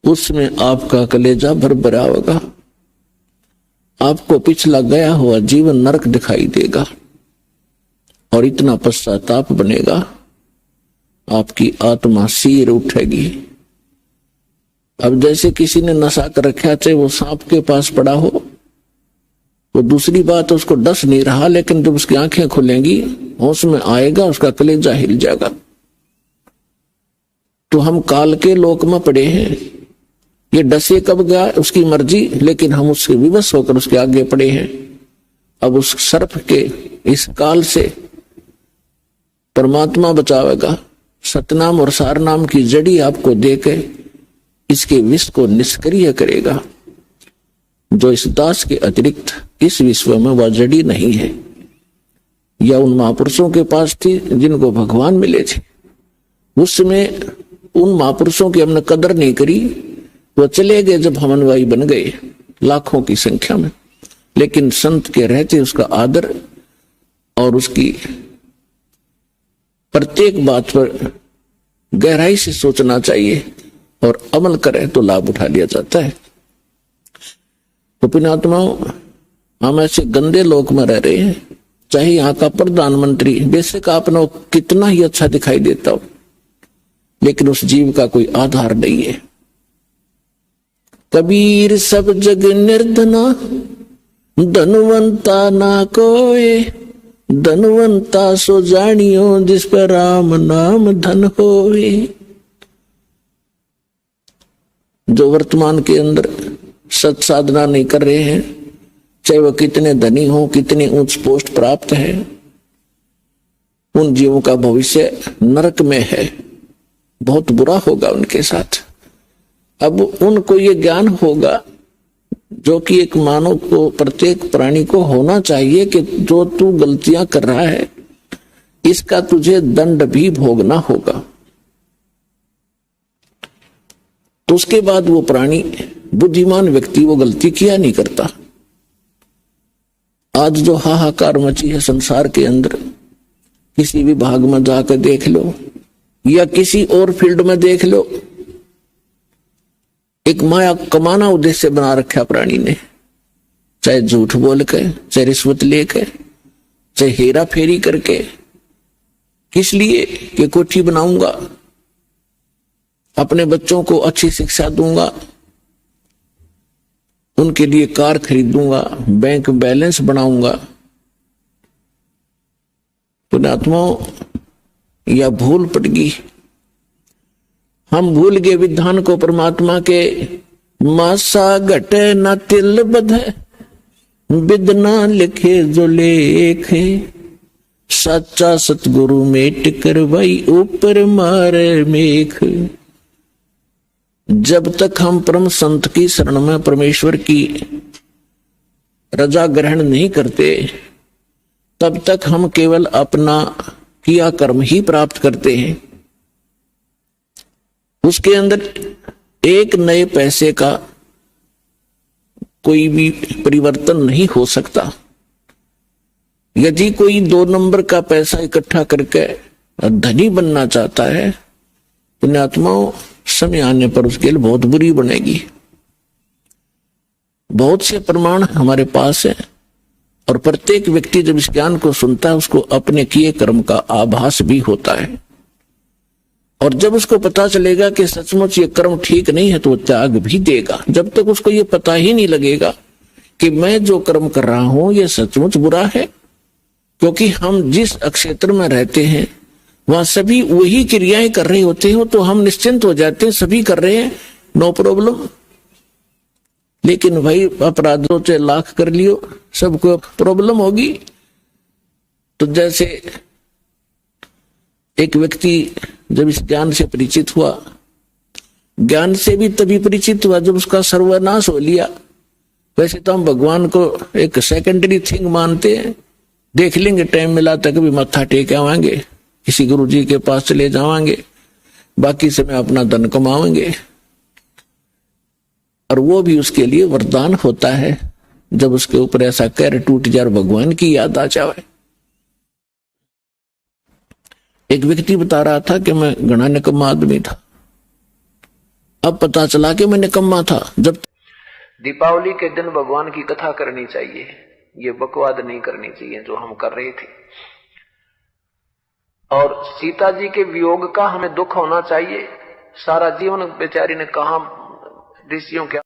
उसमें आपका कलेजा भर भरा होगा। आपको पिछला गया हुआ जीवन नरक दिखाई देगा और इतना पश्चाताप बनेगा, आपकी आत्मा सिर उठेगी। अब जैसे किसी ने नशा कर रखा, चाहे वो सांप के पास पड़ा हो, वो दूसरी बात उसको डस नहीं रहा, लेकिन जब उसकी आंखें खुलेंगी, होश में आएगा, उसका कलेजा हिल जाएगा। तो हम काल के लोक में पड़े हैं, ये डसे कब गया उसकी मर्जी, लेकिन हम उससे विवश होकर उसके आगे पड़े हैं। अब उस सर्प के इस काल से परमात्मा बचावेगा। सतनाम और सारनाम की जड़ी आपको देके इसके विष को निष्क्रिय करेगा। जो इस दास के अतिरिक्त इस विश्व में वह जड़ी नहीं है, या उन महापुरुषों के पास थी जिनको भगवान मिले थे। उसमें उन महापुरुषों की हमने कदर नहीं करी, वो चले गए जब हम अनुयायी बन गए लाखों की संख्या में। लेकिन संत के रहते उसका आदर और उसकी प्रत्येक बात पर गहराई से सोचना चाहिए और अमल करें तो लाभ उठा लिया जाता है। तो पुण्यात्माओं, हम ऐसे गंदे लोक में रह रहे हैं, चाहे यहाँ का प्रधानमंत्री बेशक आपने कितना ही अच्छा दिखाई देता हो, लेकिन उस जीव का कोई आधार नहीं है। कबीर सब जग निर्धना, धनवंता ना कोय, धनवंता सो जानियो जिस पर राम नाम धन होवे। जो वर्तमान के अंदर सत साधना नहीं कर रहे हैं, चाहे वह कितने धनी हो, कितनी उच्च पोस्ट प्राप्त है, उन जीवों का भविष्य नरक में है, बहुत बुरा होगा उनके साथ। अब उनको ये ज्ञान होगा जो कि एक मानव को, प्रत्येक प्राणी को होना चाहिए कि जो तू गलतियां कर रहा है इसका तुझे दंड भी भोगना होगा। तो उसके बाद वो प्राणी, बुद्धिमान व्यक्ति, वो गलती किया नहीं करता। आज जो हाहाकार मची है संसार के अंदर, किसी भी भाग में जाकर देख लो या किसी और फील्ड में देख लो, एक माया कमाना उद्देश्य बना रखा प्राणी ने, चाहे झूठ बोल के, चाहे रिश्वत लेके, चाहे हेरा फेरी करके। किस लिए? कि कोठी बनाऊंगा, अपने बच्चों को अच्छी शिक्षा दूंगा, उनके लिए कार खरीदूंगा, बैंक बैलेंस बनाऊंगा। पुण्यात्माओं, या भूल पड़ गई, हम भूल गए विधान को परमात्मा के। मासा घटे न तिल बधे, विदना लिखे जो लेखे, सच्चा सतगुरु मेट करवाई ऊपर मारे मेख। जब तक हम परम संत की शरण में परमेश्वर की रजा ग्रहण नहीं करते, तब तक हम केवल अपना किया कर्म ही प्राप्त करते हैं। उसके अंदर एक नए पैसे का कोई भी परिवर्तन नहीं हो सकता। यदि कोई 2 नंबर का पैसा इकट्ठा करके धनी बनना चाहता है, पुण्यात्माओं, समय आने पर उसके लिए बहुत बुरी बनेगी। बहुत से प्रमाण हमारे पास है, और प्रत्येक व्यक्ति जब इस ज्ञान को सुनता है उसको अपने किए कर्म का आभास भी होता है। और जब उसको पता चलेगा कि सचमुच ये कर्म ठीक नहीं है तो वो त्याग भी देगा। जब तक उसको ये पता ही नहीं लगेगा कि मैं जो कर्म कर रहा हूं ये सचमुच बुरा है, क्योंकि हम जिस क्षेत्र में रहते हैं वहां सभी वही क्रियाएं कर रहे होते हैं, तो हम निश्चिंत हो जाते हैं, सभी कर रहे हैं, नो प्रॉब्लम। लेकिन भाई अपराधों से लाख कर लियो, सबको प्रॉब्लम होगी। तो जैसे एक व्यक्ति जब इस ज्ञान से परिचित हुआ, ज्ञान से भी तभी परिचित हुआ जब उसका सर्वनाश हो लिया। वैसे तो हम भगवान को एक सेकेंडरी थिंग मानते हैं, देख लेंगे टाइम मिला तक भी मत्था टेक आवांगे, किसी गुरु जी के पास चले जावांगे, बाकी समय अपना धन कमाएंगे। और वो भी उसके लिए वरदान होता है जब उसके ऊपर ऐसा कहर टूट जाए, भगवान की याद आ जाए। एक व्यक्ति बता रहा था कि मैं घना निकम्मा आदमी था अब पता चला कि मैं निकम्मा था। जब दीपावली के दिन भगवान की कथा करनी चाहिए, ये बकवाद नहीं करनी चाहिए जो हम कर रहे थे। और सीता जी के वियोग का हमें दुख होना चाहिए। सारा जीवन बेचारी ने कहा ऋषियों के